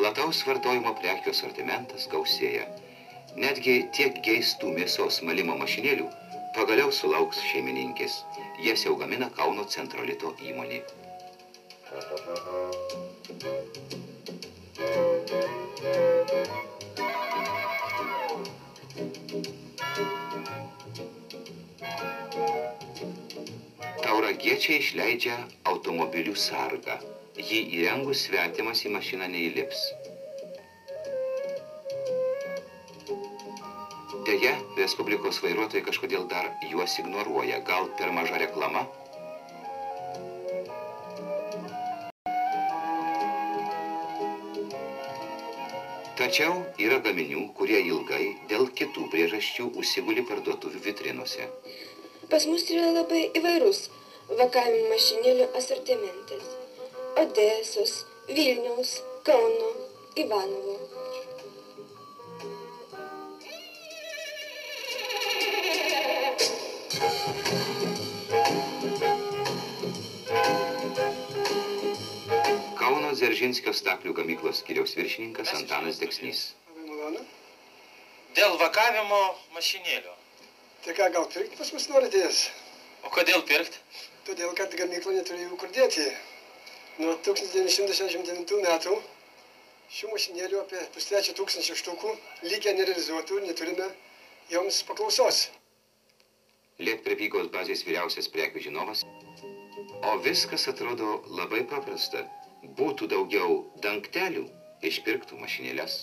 Plataus vartojimo prekių asortimentas gausėja. Netgi tiek geistų mėsos malimo mašinėlių pagaliau sulauks šeimininkės. Jas jau gamina Kauno Centrolito įmonė. Tauragiečiai išleidžia automobilių sargą. Jį įrengus svetimas į mašiną neįlips. Deja, Respublikos vairuotojai kažkodėl dar juos ignoruoja. Gal per maža reklama? Tačiau yra gaminių, kurie ilgai dėl kitų priežasčių užsiguli parduotuvių vitrinose. Pas mus yra labai įvairus vakavimo mašinėlių asortimentas. Odesos, Vilniaus, Kauno, Ivanovo. Kauno Dzeržinskio staklių gamyklos skyriaus viršininkas Antanas Deksnys. Dėl vakavimo mašinėlių. Tai ką, gal pirkti pas mus noritės? O kodėl pirkti? Todėl, kad gamykla neturi jų kur dėti. Nuo 1969 metų šių mašinėlių apie 3,5 štukų likę nerealizuotų, neturime joms paklausos. Lietprekybos bazės vyriausias prekių žinovas. O viskas atrodo labai paprasta. Būtų daugiau dangtelių, išpirktų mašinėles.